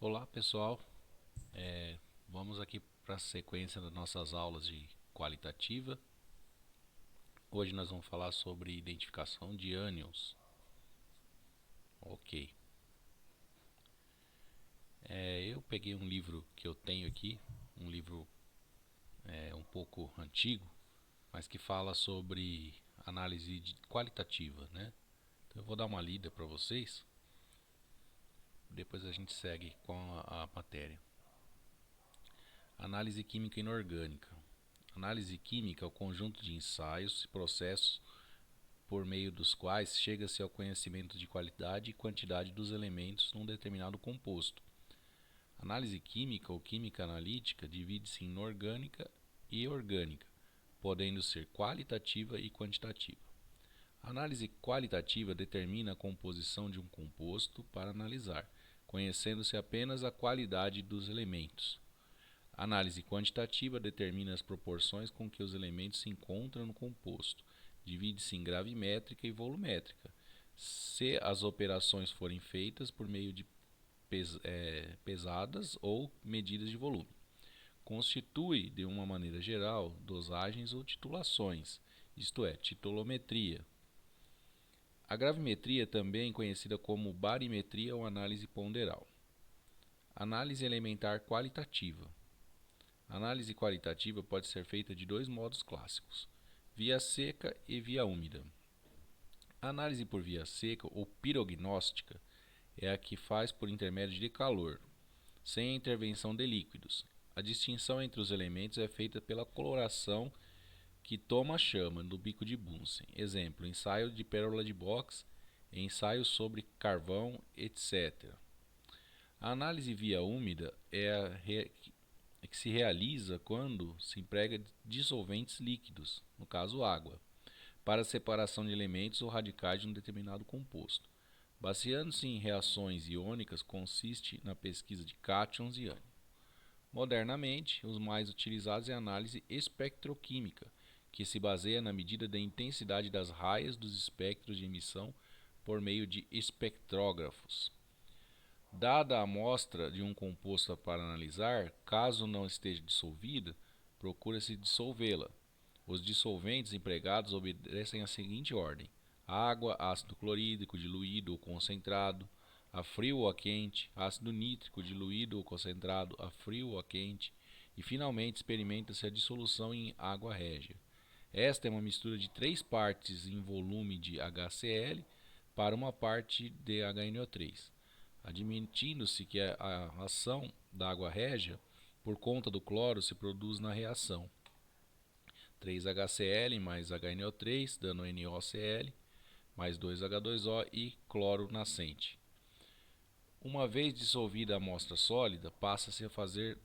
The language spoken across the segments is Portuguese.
Olá pessoal, vamos aqui para a sequência das nossas aulas de qualitativa. Hoje nós vamos falar sobre identificação de ânions. Ok, eu peguei um livro que eu tenho aqui, um livro um pouco antigo, mas que fala sobre qualitativa, né? Então eu vou dar uma lida para vocês, depois a gente segue com a matéria. Análise química inorgânica. Análise química é o conjunto de ensaios e processos por meio dos quais chega-se ao conhecimento de qualidade e quantidade dos elementos num determinado composto. Análise química ou química analítica divide-se em inorgânica e orgânica, podendo ser qualitativa e quantitativa. A análise qualitativa determina a composição de um composto para analisar, conhecendo-se apenas a qualidade dos elementos. A análise quantitativa determina as proporções com que os elementos se encontram no composto. Divide-se em gravimétrica e volumétrica, se as operações forem feitas por meio de pesadas ou medidas de volume. Constitui, de uma maneira geral, dosagens ou titulações, isto é, titulometria. A gravimetria, também conhecida como barimetria ou análise ponderal. Análise elementar qualitativa. A análise qualitativa pode ser feita de dois modos clássicos: via seca e via úmida. A análise por via seca ou pirognóstica é a que faz por intermédio de calor, sem a intervenção de líquidos. A distinção entre os elementos é feita pela coloração que toma a chama do bico de Bunsen. Exemplo: ensaio de pérola de box, ensaio sobre carvão, etc. A análise via úmida que se realiza quando se emprega dissolventes líquidos, no caso água, para a separação de elementos ou radicais de um determinado composto. Baseando-se em reações iônicas, consiste na pesquisa de cátions e ânions. Modernamente, os mais utilizados é a análise espectroquímica, que se baseia na medida da intensidade das raias dos espectros de emissão por meio de espectrógrafos. Dada a amostra de um composto para analisar, caso não esteja dissolvida, procura-se dissolvê-la. Os dissolventes empregados obedecem à seguinte ordem: água, ácido clorídrico diluído ou concentrado, a frio ou a quente, ácido nítrico diluído ou concentrado, a frio ou a quente, e finalmente experimenta-se a dissolução em água régia. Esta é uma mistura de 3 partes em volume de HCl para uma parte de HNO3, admitindo-se que a ação da água régia, por conta do cloro, se produz na reação 3HCl mais HNO3, dando NOCl, mais 2H2O e cloro nascente. Uma vez dissolvida a amostra sólida, passa-se a fazer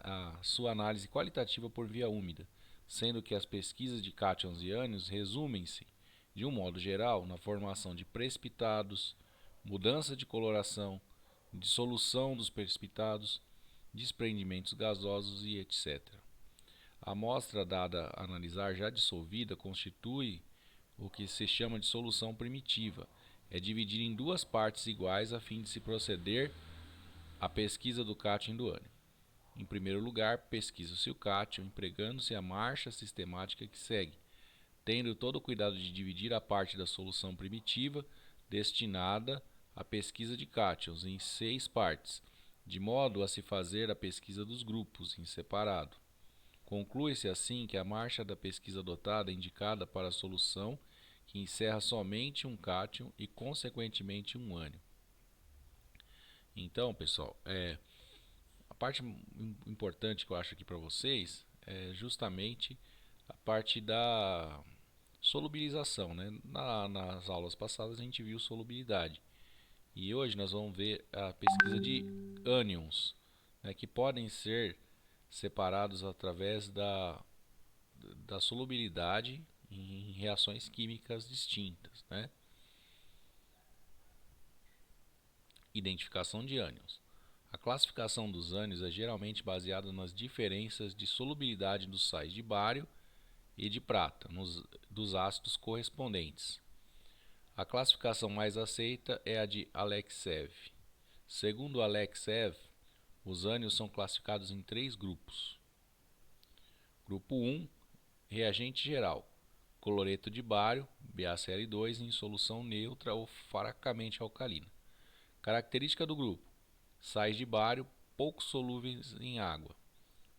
a sua análise qualitativa por via úmida, sendo que as pesquisas de cátions e ânions resumem-se, de um modo geral, na formação de precipitados, mudança de coloração, dissolução dos precipitados, desprendimentos gasosos e etc. A amostra dada a analisar já dissolvida constitui o que se chama de solução primitiva. É dividida em 2 partes iguais a fim de se proceder à pesquisa do cátion e do ânion. Em primeiro lugar, pesquisa-se o cátion, empregando-se a marcha sistemática que segue, tendo todo o cuidado de dividir a parte da solução primitiva destinada à pesquisa de cátions em 6 partes, de modo a se fazer a pesquisa dos grupos em separado. Conclui-se assim que a marcha da pesquisa adotada é indicada para a solução que encerra somente um cátion e, consequentemente, um ânion. Então, pessoal, a parte importante que eu acho aqui para vocês é justamente a parte da solubilização, né? Nas aulas passadas a gente viu solubilidade e hoje nós vamos ver a pesquisa de ânions, né, que podem ser separados através da solubilidade em reações químicas distintas, né? Identificação de ânions. A classificação dos ânions é geralmente baseada nas diferenças de solubilidade dos sais de bário e de prata, dos ácidos correspondentes. A classificação mais aceita é a de Alexev. Segundo Alexev, Os ânions são classificados em 3 grupos. Grupo 1, reagente geral, cloreto de bário, BaCl2 em solução neutra ou fracamente alcalina. Característica do grupo: sais de bário pouco solúveis em água.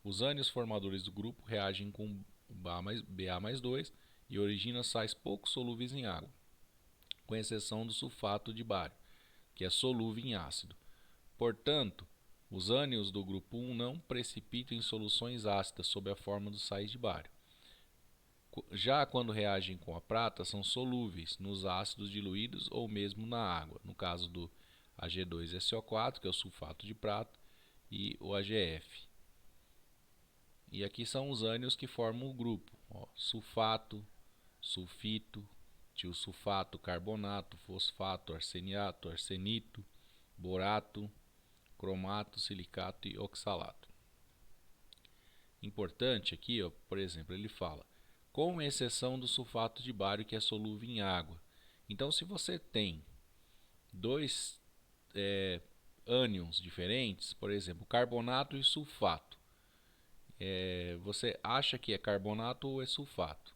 Os ânions formadores do grupo reagem com Ba+2 e originam sais pouco solúveis em água, com exceção do sulfato de bário, que é solúvel em ácido. Portanto, os ânions do grupo 1 não precipitam em soluções ácidas sob a forma dos sais de bário. Já quando reagem com a prata, são solúveis nos ácidos diluídos ou mesmo na água, no caso do Ag2SO4, que é o sulfato de prata, e o AgF. E aqui são os ânions que formam o grupo: sulfato, sulfito, tiosulfato, carbonato, fosfato, arseniato, arsenito, borato, cromato, silicato e oxalato. Importante aqui, por exemplo, ele fala: com exceção do sulfato de bário, que é solúvel em água. Então, se você tem dois ânions diferentes, por exemplo, carbonato e sulfato, você acha que é carbonato ou é sulfato.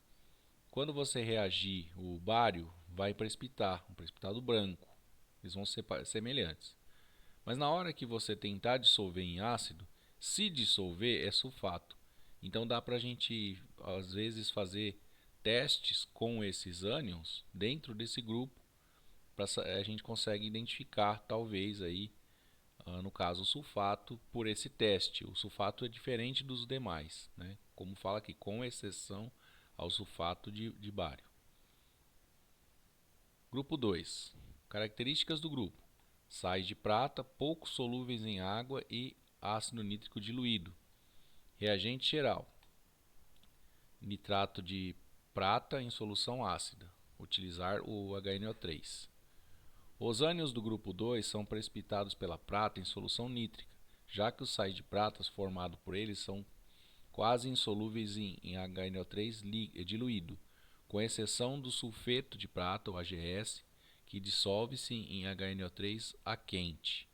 Quando você reagir, o bário vai precipitar, um precipitado branco. Eles vão ser semelhantes. Mas na hora que você tentar dissolver em ácido, se dissolver é sulfato. Então dá para a gente, às vezes, fazer testes com esses ânions dentro desse grupo, para a gente consegue identificar, talvez, aí, no caso, o sulfato por esse teste. O sulfato é diferente dos demais, né? Como fala aqui, com exceção ao sulfato de bário. Grupo 2. Características do grupo: sais de prata, pouco solúveis em água e ácido nítrico diluído. Reagente geral: nitrato de prata em solução ácida. Utilizar o HNO3. Os ânions do grupo 2 são precipitados pela prata em solução nítrica, já que os sais de prata formados por eles são quase insolúveis em HNO3 diluído, com exceção do sulfeto de prata, o AgS, que dissolve-se em HNO3 a quente.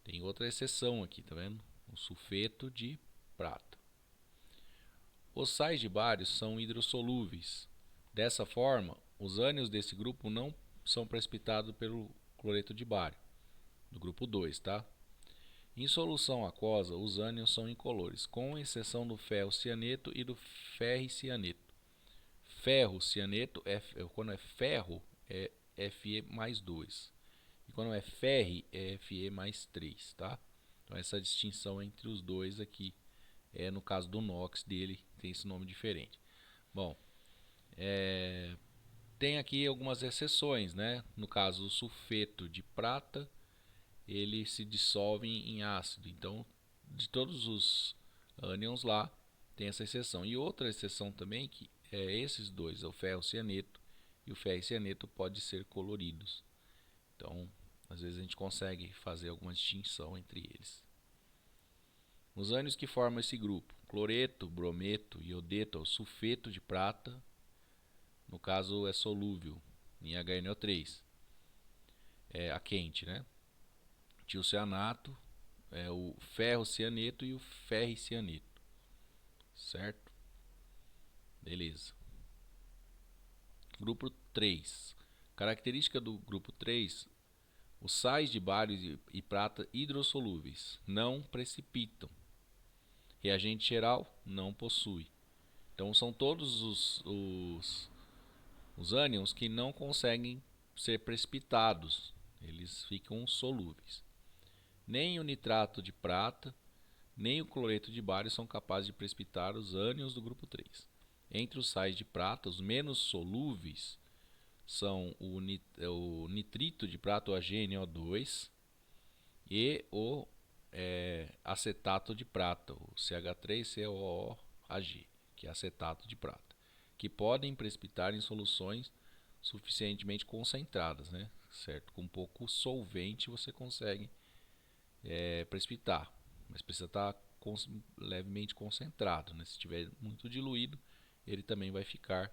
Tem outra exceção aqui, tá vendo? O sulfeto de prata. Os sais de bário são hidrossolúveis. Dessa forma, os ânions desse grupo não são precipitados pelo cloreto de bário, do grupo 2, tá? Em solução aquosa, os ânions são incolores, com exceção do ferro-cianeto e do ferricianeto. Ferro-cianeto, quando é ferro, é Fe+2. E quando é ferri, é Fe+3, tá? Então essa distinção entre os dois aqui, no caso do NOx dele, tem esse nome diferente. Bom, tem aqui algumas exceções, né? No caso, o sulfeto de prata, ele se dissolve em ácido. Então, de todos os ânions lá, tem essa exceção. E outra exceção também, que é esses dois, o ferro-cianeto e o ferricianeto, pode ser coloridos. Então, às vezes a gente consegue fazer alguma distinção entre eles. Os ânions que formam esse grupo: cloreto, brometo, iodeto, o sulfeto de prata, no caso é solúvel em HNO3, a quente, né? Tiocianato, o ferro-cianeto e o ferricianeto, certo? Beleza. Grupo 3. Característica do grupo 3: os sais de bário e prata hidrossolúveis, não precipitam. Reagente geral, não possui. Então são todos os ânions que não conseguem ser precipitados, eles ficam solúveis. Nem o nitrato de prata, nem o cloreto de bário são capazes de precipitar os ânions do grupo 3. Entre os sais de prata, os menos solúveis são o nitrito de prata, o AgNO2, e o acetato de prata, o CH3COOH, que é acetato de prata, que podem precipitar em soluções suficientemente concentradas, né? Certo? Com pouco solvente você consegue precipitar, mas precisa estar levemente concentrado, né? Se estiver muito diluído, ele também vai ficar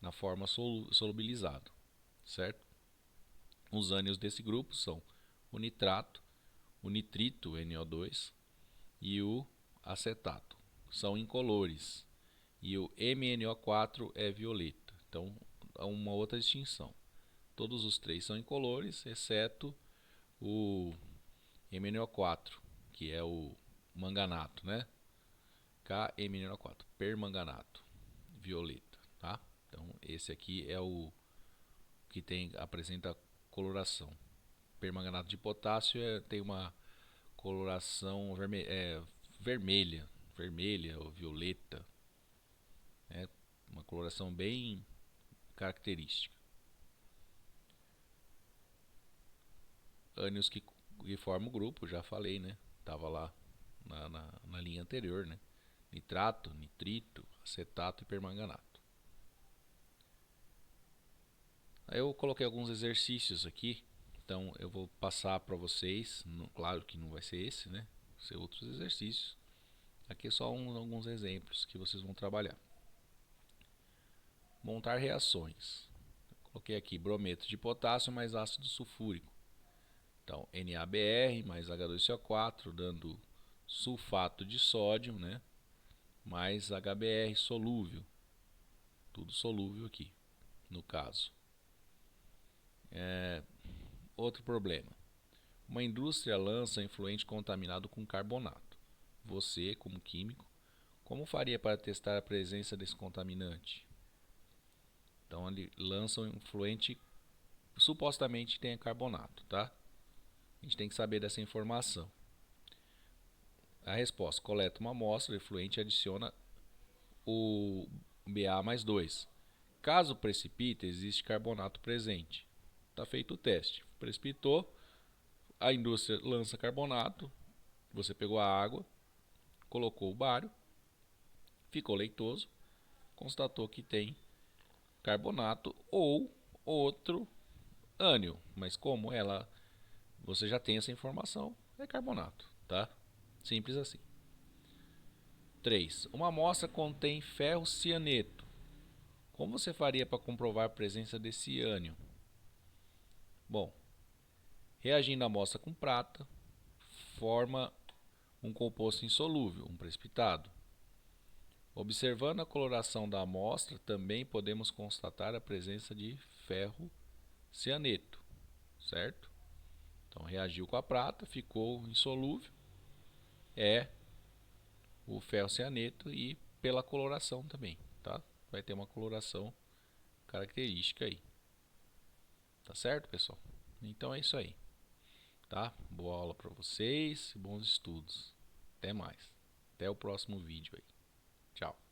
na forma solubilizado, certo? Os ânions desse grupo são o nitrato, o nitrito, NO2, e o acetato. São incolores. E o MnO4 é violeta. Então, há uma outra distinção. Todos os três são incolores, exceto o MnO4, que é o manganato, né? KMnO4, permanganato, violeta, tá? Então, esse aqui é o que apresenta coloração. Permanganato de potássio tem uma coloração vermelha ou violeta, né? Uma coloração bem característica. Ânions que formam o grupo, já falei, né? Tava lá na linha anterior, né? Nitrato, nitrito, acetato e permanganato. Aí eu coloquei alguns exercícios aqui, então eu vou passar para vocês. Claro que não vai ser esse, né? Vai ser outros exercícios. Aqui é só alguns exemplos que vocês vão trabalhar. Montar reações. Coloquei aqui brometo de potássio mais ácido sulfúrico. Então, NaBr mais H2CO4 dando sulfato de sódio, né? Mais HBr solúvel. Tudo solúvel aqui, no caso. Outro problema. Uma indústria lança efluente contaminado com carbonato. Você, como químico, como faria para testar a presença desse contaminante? Então, ele lança um efluente que supostamente tem carbonato, tá? A gente tem que saber dessa informação. A resposta: coleta uma amostra, o efluente adiciona o Ba mais 2. Caso precipite, existe carbonato presente. Está feito o teste. Precipitou, a indústria lança carbonato, você pegou a água, colocou o bário, ficou leitoso, constatou que tem carbonato ou outro ânion, mas como você já tem essa informação, é carbonato, tá? Simples assim. 3. Uma amostra contém ferro cianeto. Como você faria para comprovar a presença desse ânion? Bom, reagindo a amostra com prata, forma um composto insolúvel, um precipitado. Observando a coloração da amostra, também podemos constatar a presença de ferro cianeto, certo? Então, reagiu com a prata, ficou insolúvel, é o ferro cianeto, e pela coloração também, tá? Vai ter uma coloração característica aí. Tá certo, pessoal? Então é isso aí, tá? Boa aula para vocês, bons estudos. Até mais. Até o próximo vídeo aí. Tchau.